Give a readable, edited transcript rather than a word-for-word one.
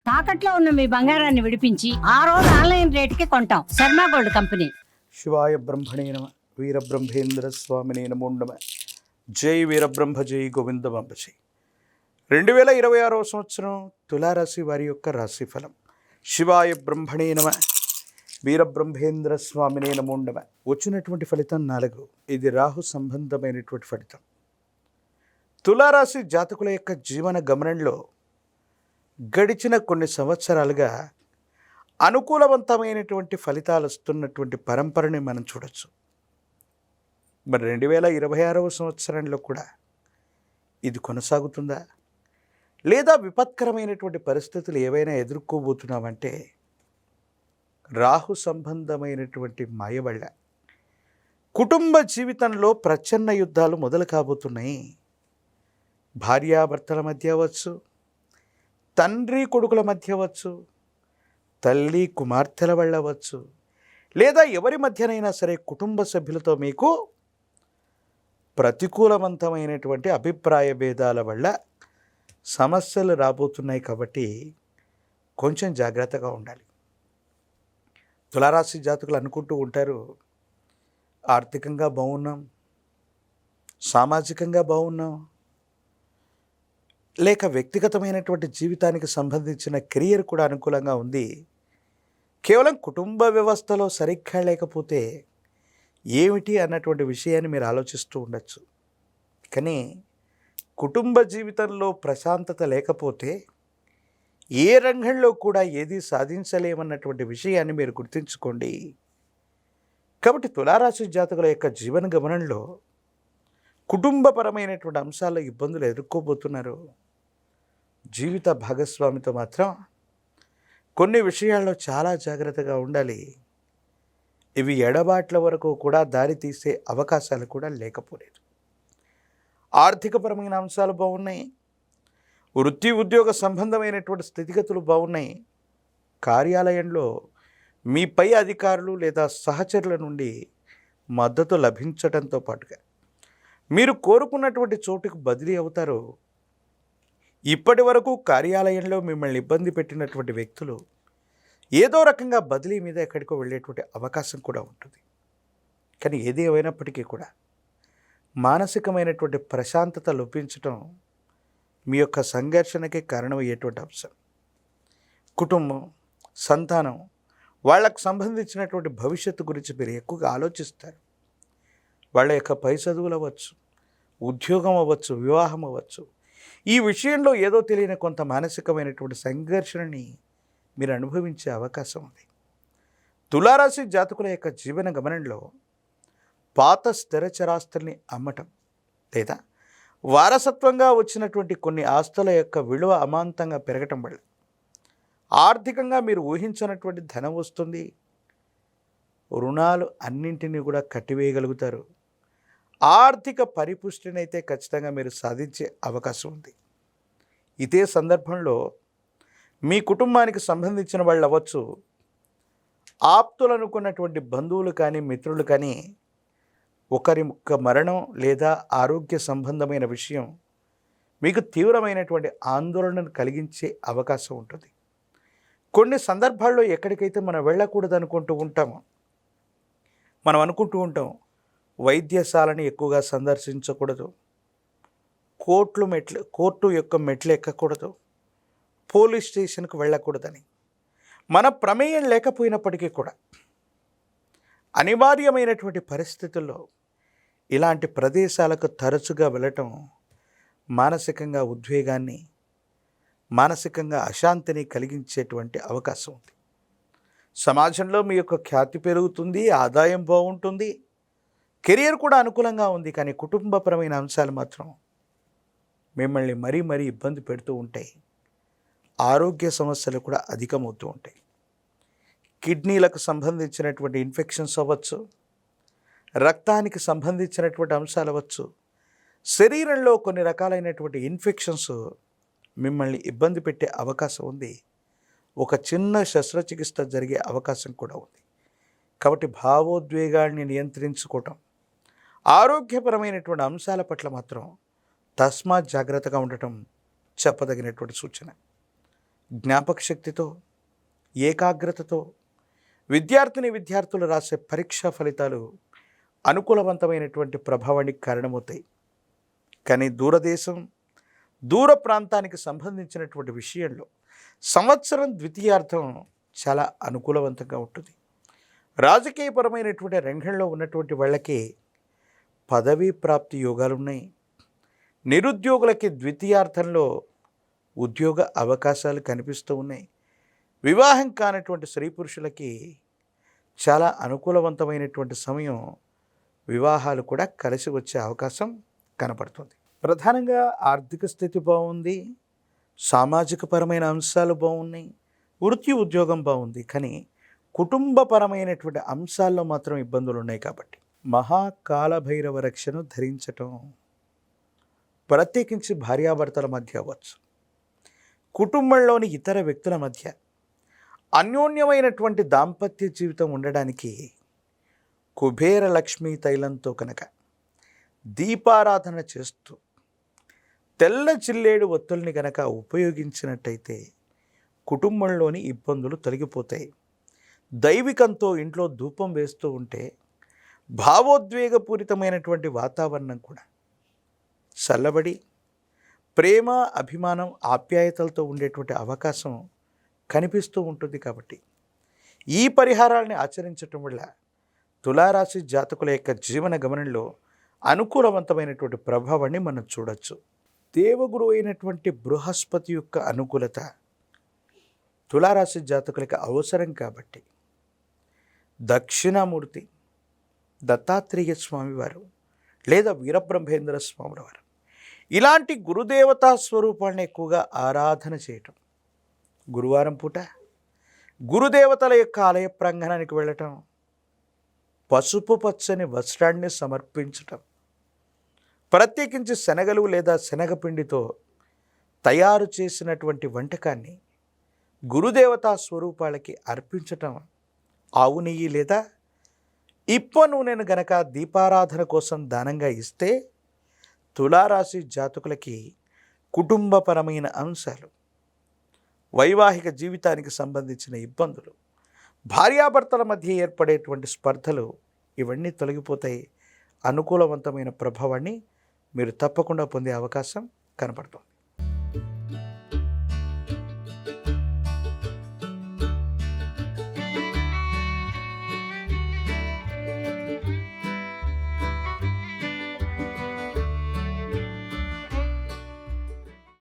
తాకట్లో ఉన్న మీ బంగారాన్ని విడిపించి ఆ రోజు ఆన్లైన్ రేటుకి కొంటాం. Sharma gold company. శివాయ బ్రహ్మణే నమ. వీరబ్రహ్మేంద్ర స్వామినే నమో నమ. జై వీరబ్రహ్మ, జై గోవిందమాంబ జై. 2026 సంవత్సరం తులారాశి వారి యొక్క రాశిఫలం. శివాయ బ్రహ్మణే నమ. వీరబ్రహ్మేంద్ర స్వామినే నమో నమ. వచ్చినటువంటి ఫలితం 4. ఇది రాహు సంబంధమైనటువంటి ఫలితం. తులారాశి జాతకుల యొక్క జీవన గమనంలో గడిచిన కొన్ని సంవత్సరాలుగా అనుకూలవంతమైనటువంటి ఫలితాలు వస్తున్నటువంటి పరంపరని మనం చూడొచ్చు. మరి 2026 సంవత్సరంలో కూడా ఇది కొనసాగుతుందా, లేదా విపత్కరమైనటువంటి పరిస్థితులు ఏవైనా ఎదుర్కోబోతున్నామంటే రాహు సంబంధమైనటువంటి మాయ వల్ల కుటుంబ జీవితంలో ప్రచ్ఛన్న యుద్ధాలు మొదలు కాబోతున్నాయి. భార్యాభర్తల మధ్య అవ్వచ్చు, తండ్రి కొడుకుల మధ్య అవ్వచ్చు, తల్లి కుమార్తెల వల్ల అవ్వచ్చు, లేదా ఎవరి మధ్యనైనా సరే కుటుంబ సభ్యులతో మీకు ప్రతికూలవంతమైనటువంటి అభిప్రాయ భేదాల వల్ల సమస్యలు రాబోతున్నాయి. కాబట్టి కొంచెం జాగ్రత్తగా ఉండాలి. తులారాశి జాతకులు అనుకుంటూ ఉంటారు, ఆర్థికంగా బాగున్నాం, సామాజికంగా బాగున్నాం, లేక వ్యక్తిగతమైనటువంటి జీవితానికి సంబంధించిన కెరియర్ కూడా అనుకూలంగా ఉంది, కేవలం కుటుంబ వ్యవస్థలో సరిగ్గా లేకపోతే ఏమిటి అన్నటువంటి విషయాన్ని మీరు ఆలోచిస్తూ ఉండొచ్చు. కానీ కుటుంబ జీవితంలో ప్రశాంతత లేకపోతే ఏ రంగంలో కూడా ఏది సాధించలేమన్నటువంటి విషయాన్ని మీరు గుర్తుంచుకోండి. కాబట్టి తులారాశి జాతకుల యొక్క జీవన గమనంలో కుటుంబపరమైనటువంటి అంశాల్లో ఇబ్బందులు ఎదుర్కోబోతున్నారు. జీవిత భాగస్వామితో మాత్రం కొన్ని విషయాల్లో చాలా జాగ్రత్తగా ఉండాలి. ఇవి ఎడబాట్ల వరకు కూడా దారి తీసే అవకాశాలు కూడా లేకపోలేదు. ఆర్థికపరమైన అంశాలు బాగున్నాయి, వృత్తి ఉద్యోగ సంబంధమైనటువంటి స్థితిగతులు బాగున్నాయి. కార్యాలయంలో మీ పై అధికారులు లేదా సహచరుల నుండి మద్దతు లభించడంతో పాటుగా మీరు కోరుకున్నటువంటి చోటుకు బదిలీ అవుతారు. ఇప్పటి వరకు కార్యాలయంలో మిమ్మల్ని ఇబ్బంది పెట్టినటువంటి వ్యక్తులు ఏదో రకంగా బదిలీ మీద ఎక్కడికో వెళ్ళేటువంటి అవకాశం కూడా ఉంటుంది. కానీ ఏది ఏమైనప్పటికీ కూడా మానసికమైనటువంటి ప్రశాంతత లోపించటం మీ యొక్క సంఘర్షణకి కారణమయ్యేటువంటి అంశం. కుటుంబం, సంతానం, వాళ్ళకు సంబంధించినటువంటి భవిష్యత్తు గురించి మీరు ఎక్కువగా ఆలోచిస్తారు. వాళ్ళ యొక్క పై చదువులు అవ్వచ్చు, ఉద్యోగం అవ్వచ్చు, వివాహం అవ్వచ్చు, ఈ విషయంలో ఏదో తెలియని కొంత మానసికమైనటువంటి సంఘర్షణని మీరు అనుభవించే అవకాశం ఉంది. తులారాశి జాతకుల యొక్క జీవన గమనంలో పాత స్థిరచరాస్తుల్ని అమ్మటం లేదా వారసత్వంగా వచ్చినటువంటి కొన్ని ఆస్తుల యొక్క విలువ అమాంతంగా పెరగటం వల్ల ఆర్థికంగా మీరు ఊహించినటువంటి ధనం వస్తుంది. రుణాలు అన్నింటినీ కూడా కట్టివేయగలుగుతారు. ఆర్థిక పరిపుష్టిని అయితే ఖచ్చితంగా మీరు సాధించే అవకాశం ఉంది. ఇదే సందర్భంలో మీ కుటుంబానికి సంబంధించిన వాళ్ళు అవ్వచ్చు, ఆప్తులు అనుకున్నటువంటి బంధువులు కానీ మిత్రులు కానీ ఒకరి యొక్క మరణం లేదా ఆరోగ్య సంబంధమైన విషయం మీకు తీవ్రమైనటువంటి ఆందోళనను కలిగించే అవకాశం ఉంటుంది. కొన్ని సందర్భాల్లో ఎక్కడికైతే మనం వెళ్ళకూడదు అనుకుంటూ ఉంటామో, మనం అనుకుంటూ ఉంటాం వైద్యశాలని ఎక్కువగా సందర్శించకూడదు, కోర్టు యొక్క మెట్లు ఎక్కకూడదు, పోలీస్ స్టేషన్కి వెళ్ళకూడదని. మన ప్రమేయం లేకపోయినప్పటికీ కూడా అనివార్యమైనటువంటి పరిస్థితుల్లో ఇలాంటి ప్రదేశాలకు తరచుగా వెళ్ళటం మానసికంగా ఉద్వేగాన్ని, మానసికంగా అశాంతిని కలిగించేటువంటి అవకాశం ఉంది. సమాజంలో మీ యొక్క ఖ్యాతి పెరుగుతుంది, ఆదాయం బాగుంటుంది, కెరియర్ కూడా అనుకూలంగా ఉంది. కానీ కుటుంబపరమైన అంశాలు మాత్రం మిమ్మల్ని మరీ మరీ ఇబ్బంది పెడుతూ ఉంటాయి. ఆరోగ్య సమస్యలు కూడా అధికమవుతూ ఉంటాయి. కిడ్నీలకు సంబంధించినటువంటి ఇన్ఫెక్షన్స్ అవ్వచ్చు, రక్తానికి సంబంధించినటువంటి అంశాలు అవ్వచ్చు, శరీరంలో కొన్ని రకాలైనటువంటి ఇన్ఫెక్షన్స్ మిమ్మల్ని ఇబ్బంది పెట్టే అవకాశం ఉంది. ఒక చిన్న శస్త్రచికిత్స జరిగే అవకాశం కూడా ఉంది. కాబట్టి భావోద్వేగాన్ని నియంత్రించుకోవటం, ఆరోగ్యపరమైనటువంటి అంశాల పట్ల మాత్రం తస్మాత్ జాగ్రత్తగా ఉండటం చెప్పదగినటువంటి సూచన. జ్ఞాపక శక్తితో, ఏకాగ్రతతో విద్యార్థులు రాసే పరీక్షా ఫలితాలు అనుకూలవంతమైనటువంటి ప్రభావానికి కారణమవుతాయి. కానీ దూర ప్రాంతానికి సంబంధించినటువంటి విషయంలో సంవత్సరం ద్వితీయార్థం చాలా అనుకూలవంతంగా ఉంటుంది. రాజకీయపరమైనటువంటి రంగంలో ఉన్నటువంటి వాళ్ళకి పదవీ ప్రాప్తి యోగాలు ఉన్నాయి. నిరుద్యోగులకి ద్వితీయార్థంలో ఉద్యోగ అవకాశాలు కనిపిస్తూ ఉన్నాయి. వివాహం కానటువంటి స్త్రీ పురుషులకి చాలా అనుకూలవంతమైనటువంటి సమయం, వివాహాలు కూడా కలిసి వచ్చే అవకాశం కనపడుతుంది. ప్రధానంగా ఆర్థిక స్థితి బాగుంది, సామాజికపరమైన అంశాలు బాగున్నాయి, వృత్తి ఉద్యోగం బాగుంది. కానీ కుటుంబపరమైనటువంటి అంశాల్లో మాత్రం ఇబ్బందులు ఉన్నాయి. కాబట్టి మహాకాలభైరవ రక్షను ధరించటం, ప్రత్యేకించి భార్యాభర్తల మధ్య అవ్వచ్చు, కుటుంబంలోని ఇతర వ్యక్తుల మధ్య అన్యోన్యమైనటువంటి దాంపత్య జీవితం ఉండడానికి కుబేర లక్ష్మీ తైలంతో కనుక దీపారాధన చేస్తూ తెల్ల చిల్లేడు ఒత్తుల్ని కనుక ఉపయోగించినట్టయితే కుటుంబంలోని ఇబ్బందులు తొలగిపోతాయి. దైవికంతో ఇంట్లో ధూపం వేస్తూ ఉంటే భావోద్వేగపూరితమైనటువంటి వాతావరణం కూడా చల్లబడి ప్రేమ, అభిమానం, ఆప్యాయతలతో ఉండేటువంటి అవకాశం కనిపిస్తూ ఉంటుంది. కాబట్టి ఈ పరిహారాలని ఆచరించటం వల్ల తులారాశి జాతకుల యొక్క జీవన గమనంలో అనుకూలవంతమైనటువంటి ప్రభావాన్ని మనం చూడొచ్చు. దేవగురు అయినటువంటి బృహస్పతి యొక్క అనుకూలత తులారాశి జాతకులకు అవసరం. కాబట్టి దక్షిణామూర్తి దత్తాత్రేయ స్వామివారు లేదా వీరబ్రహ్మేంద్ర స్వాముల వారు ఇలాంటి గురుదేవతా స్వరూపాలను ఎక్కువగా ఆరాధన చేయటం, గురువారం పూట గురుదేవతల యొక్క ఆలయ ప్రాంగణానికి వెళ్ళటం, పసుపు పచ్చని వస్త్రాన్ని సమర్పించటం, ప్రత్యేకించి శనగలు లేదా శనగపిండితో తయారు చేసినటువంటి వంటకాన్ని గురుదేవతా స్వరూపాలకి అర్పించటం, ఆవు నెయ్యి లేదా ఇప్ప నూనెను గనక దీపారాధన కోసం దానంగా ఇస్తే తులారాశి జాతకులకి కుటుంబపరమైన అంశాలు, వైవాహిక జీవితానికి సంబంధించిన ఇబ్బందులు, భార్యాభర్తల మధ్య ఏర్పడేటువంటి స్పర్ధలు ఇవన్నీ తొలగిపోతాయి. అనుకూలవంతమైన ప్రభావాన్ని మీరు తప్పకుండా పొందే అవకాశం కనపడుతుంది.